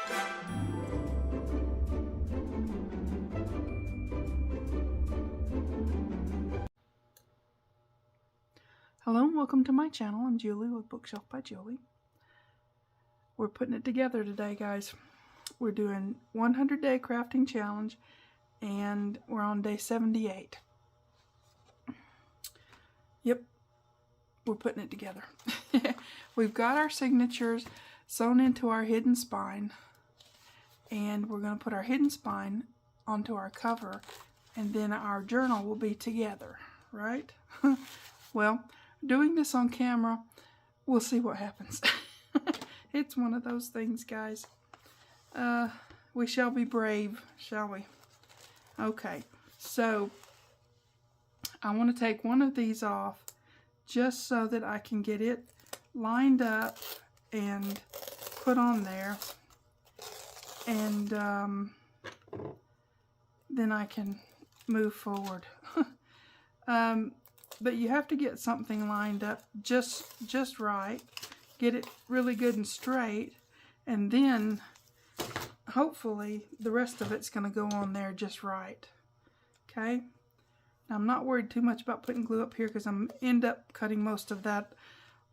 Hello and welcome to my channel. I'm Julie with Bookshelf by Julie. We're putting it together today, guys. We're doing 100-day crafting challenge and we're on day 78. Yep, we're putting it together. We've got our signatures sewn into our hidden spine, and we're going to put our hidden spine onto our cover, and then our journal will be together, right? Well, doing this on camera, we'll see what happens. It's one of those things, guys. We shall be brave, shall we? Okay, so I want to take one of these off just so that I can get it lined up and put on there, and then I can move forward. But you have to get something lined up just right, get it really good and straight, and then hopefully the rest of it's going to go on there just right. Okay? Now, I'm not worried too much about putting glue up here because I'm end up cutting most of that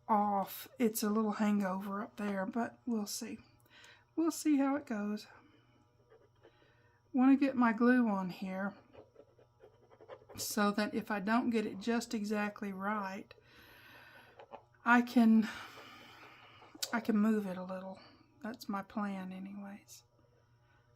off. It's a little hangover up there, but we'll see. We'll see how it goes. Want to get my glue on here so that if I don't get it just exactly right, I can move it a little. That's my plan anyways.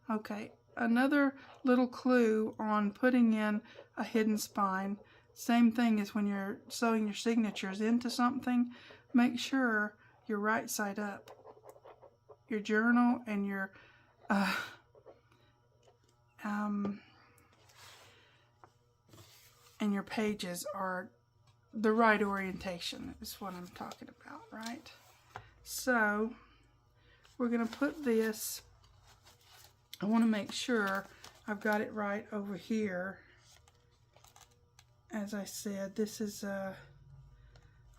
Okay, another little clue on putting in a hidden spine. Same thing as when you're sewing your signatures into something. Make sure you're right side up. Your journal and your pages are the right orientation, is what I'm talking about, right? So we're going to put this, I want to make sure I've got it right over here. As I said, this is a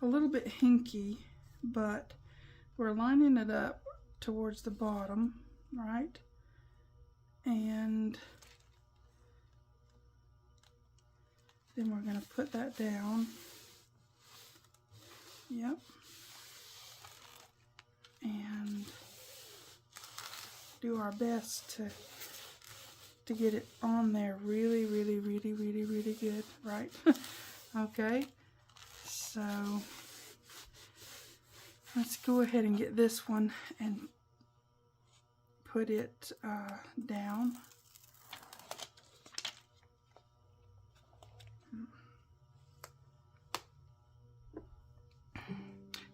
little bit hinky, but we're lining it up towards the bottom, right? And then we're going to put that down. Yep. And do our best to get it on there really good, right? Okay. So let's go ahead and get this one and put it down.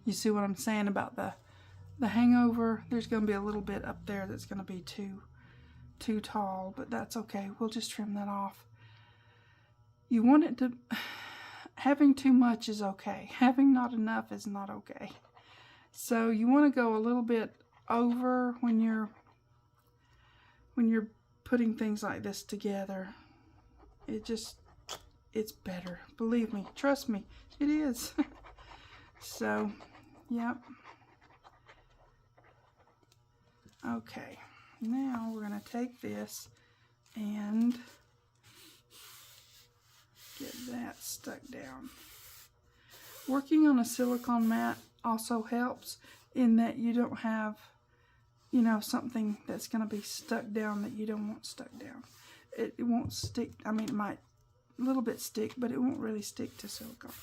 You see what I'm saying about the hangover? There's going to be a little bit up there that's going to be too tall, but that's okay. We'll just trim that off. You want it to, having too much is okay. Having not enough is not okay. So you want to go a little bit over when you're putting things like this together. It's better. Believe me, trust me, it is. So, yep. Okay, now we're going to take this and get that stuck down. Working on a silicone mat also helps in that you don't have, you know, something that's going to be stuck down that you don't want stuck down. It won't stick. I mean, it might a little bit stick, but it won't really stick to silicone.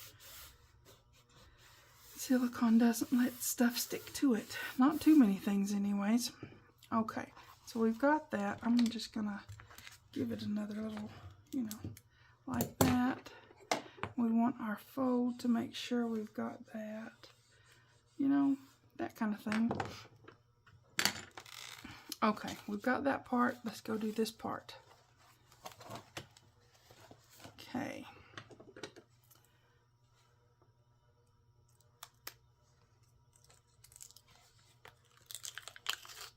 Silicone doesn't let stuff stick to it. Not too many things anyways. Okay, so we've got that. I'm just gonna give it another little, you know, like that. We want our fold to make sure we've got that, you know, that kind of thing. Okay, we've got that part. Let's go do this part. Okay.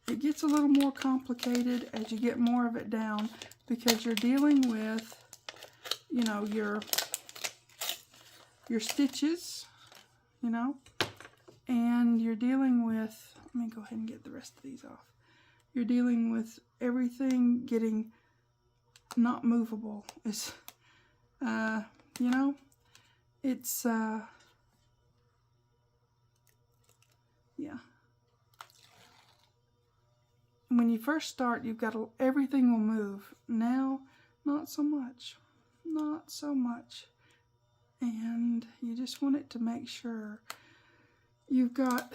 It gets a little more complicated as you get more of it down because you're dealing with, you know, your stitches, you know, and you're dealing with, let me go ahead and get the rest of these off. you're dealing with everything getting not movable. It's, you know, it's, yeah. When you first start, you've got to, everything will move. Now, not so much. Not so much. And you just want it to make sure you've got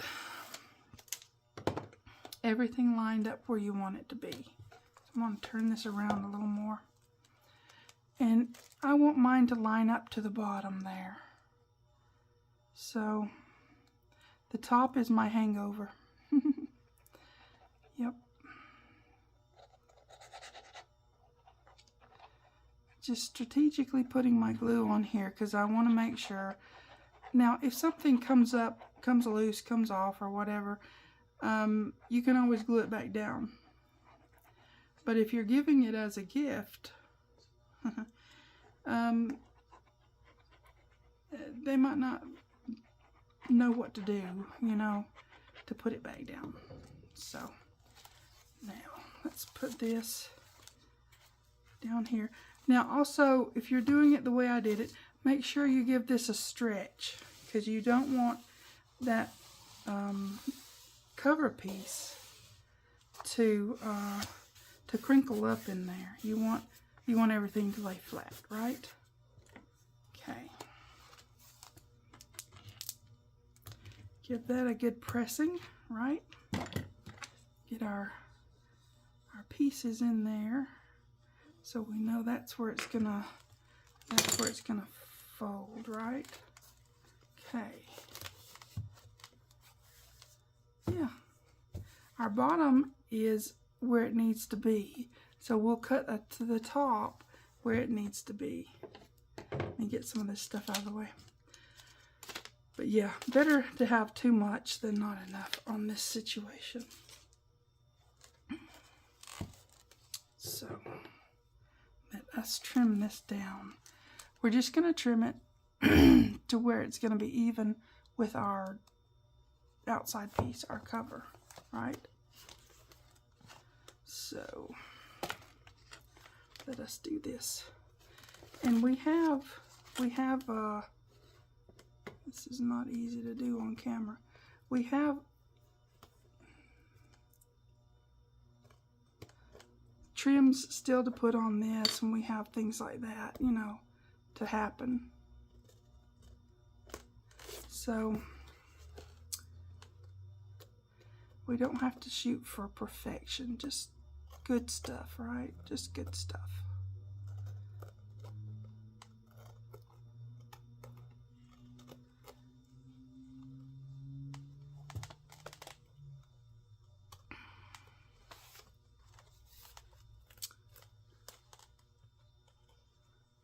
everything lined up where you want it to be. So I'm going to turn this around a little more. And I want mine to line up to the bottom there. So the top is my hangover. Yep. Just strategically putting my glue on here because I want to make sure. Now, if something comes up, comes loose, comes off, or whatever, you can always glue it back down. But if you're giving it as a gift, they might not know what to do, you know, to put it back down. So, now, let's put this down here. Now, also, if you're doing it the way I did it, make sure you give this a stretch, because you don't want that cover piece to crinkle up in there. You want everything to lay flat, right? Okay. Give that a good pressing, right? Get our pieces in there, so we know that's where it's gonna fold, right? Okay. Yeah. Our bottom is where it needs to be, so we'll cut to the top where it needs to be. Let me get some of this stuff out of the way. But yeah, better to have too much than not enough on this situation. So, let us trim this down. We're just going to trim it to where it's going to be even with our outside piece, our cover, right? So, let us do this. And we have, this is not easy to do on camera. We have trims still to put on this, and we have things like that, you know, to happen. So we don't have to shoot for perfection, just good stuff, right? Just good stuff.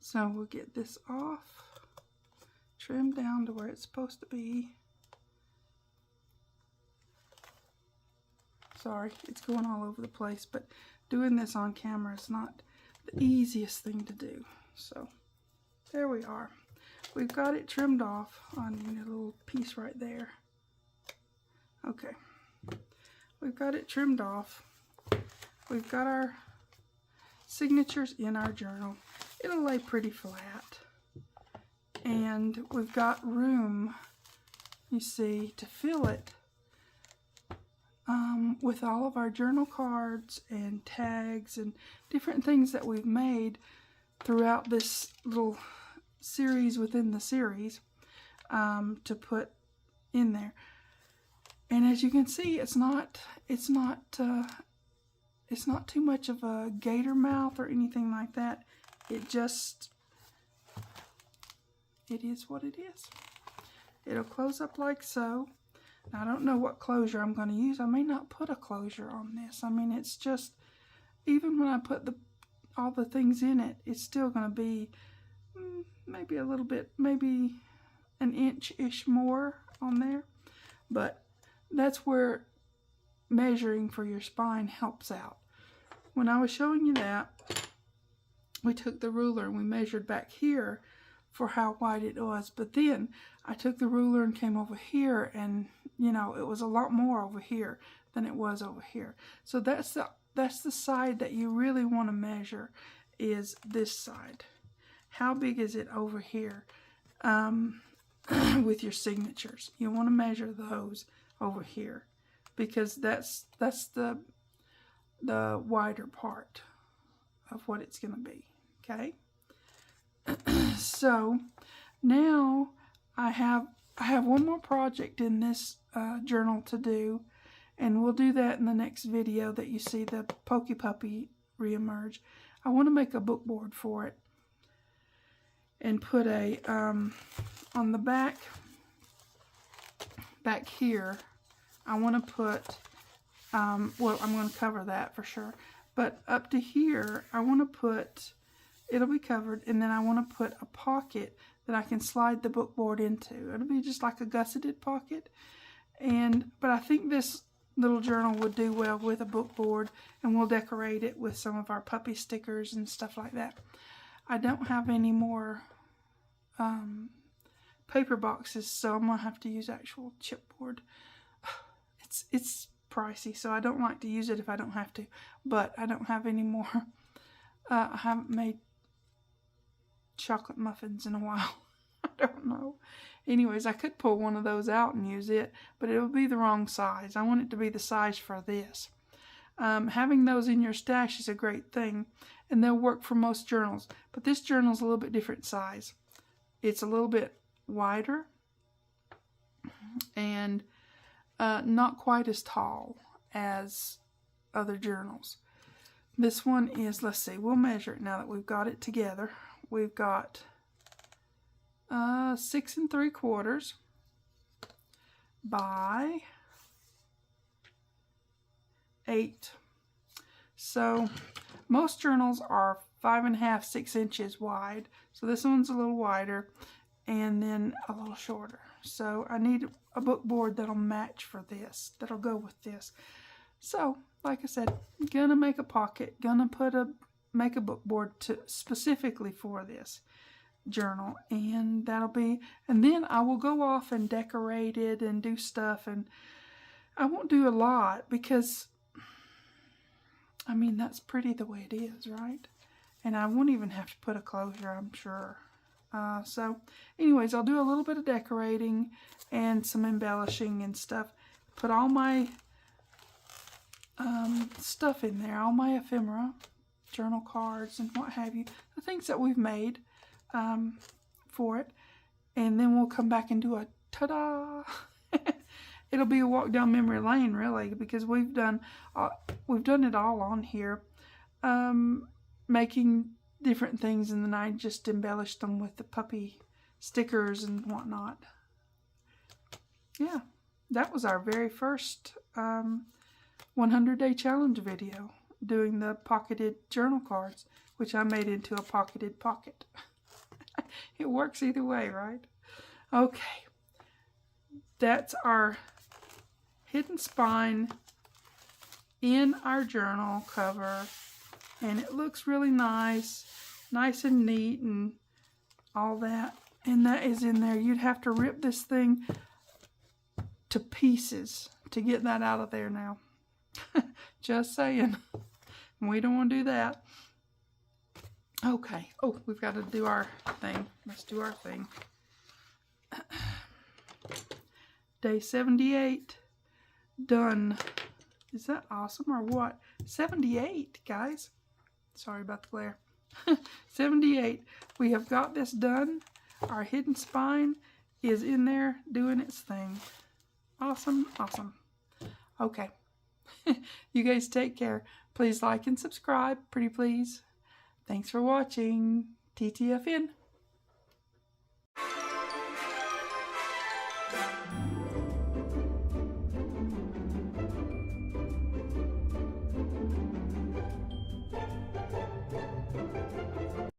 So we'll get this off, trim down to where it's supposed to be. Sorry, it's going all over the place, but doing this on camera is not the easiest thing to do. So there we are. We've got it trimmed off on a little piece right there. Okay, we've got it trimmed off. We've got our signatures in our journal. It'll lay pretty flat. And we've got room, you see, to fill it with all of our journal cards and tags and different things that we've made throughout this little series within the series to put in there. And as you can see, it's not too much of a gator mouth or anything like that. It is what it is. It'll close up like so. Now, I don't know what closure I'm going to use. I may not put a closure on this. I mean, it's just, even when I put all the things in it, it's still going to be maybe a little bit, maybe an inch-ish more on there. But that's where measuring for your spine helps out. When I was showing you that, we took the ruler and we measured back here for how wide it was, but then I took the ruler and came over here, and you know, it was a lot more over here than it was over here. So that's the side that you really want to measure, is this side. How big is it over here with your signatures? You want to measure those over here, because that's the wider part of what it's going to be. Okay. So now I have one more project in this journal to do, and we'll do that in the next video that you see the Pokey Puppy reemerge. I want to make a book board for it and put a on the back here. I want to put well, I'm going to cover that for sure, but up to here I want to put, it'll be covered, and then I want to put a pocket that I can slide the book board into. It'll be just like a gusseted pocket, but I think this little journal would do well with a book board, and we'll decorate it with some of our puppy stickers and stuff like that. I don't have any more paper boxes, so I'm gonna have to use actual chipboard. It's pricey, so I don't like to use it if I don't have to, but I don't have any more. I haven't made chocolate muffins in a while. I don't know. Anyways, I could pull one of those out and use it, but it would be the wrong size. I want it to be the size for this. Having those in your stash is a great thing, and they'll work for most journals, but this journal is a little bit different size. It's a little bit wider and not quite as tall as other journals. This one is, let's see, we'll measure it now that we've got it together. We've got 6 3/4 by 8. So most journals are 5 1/2, 6 inches wide. So this one's a little wider and then a little shorter. So I need a book board that'll match for this, that'll go with this. So like I said, gonna make a pocket, gonna make a book board specifically for this journal, and that'll be, and then I will go off and decorate it and do stuff, and I won't do a lot because I mean that's pretty the way it is, right? And I won't even have to put a closure, I'm sure. So anyways, I'll do a little bit of decorating and some embellishing and stuff. Put all my stuff in there, all my ephemera, journal cards and what have you, the things that we've made for it, and then we'll come back and do a ta-da. It'll be a walk down memory lane, really, because we've done it all on here, making different things, and then I just embellished them with the puppy stickers and whatnot. Yeah, that was our very first 100-day challenge video, doing the pocketed journal cards, which I made into a pocketed pocket. It works either way, right? Okay, that's our hidden spine in our journal cover, and it looks really nice and neat and all that, and that is in there. You'd have to rip this thing to pieces to get that out of there now. Just saying. We don't want to do that. Okay. Oh, we've got to do our thing. Let's do our thing. Day 78. Done. Is that awesome or what? 78, guys. Sorry about the glare. 78. We have got this done. Our hidden spine is in there doing its thing. Awesome, awesome. Okay. You guys take care. Please like and subscribe, pretty please. Thanks for watching. TTFN.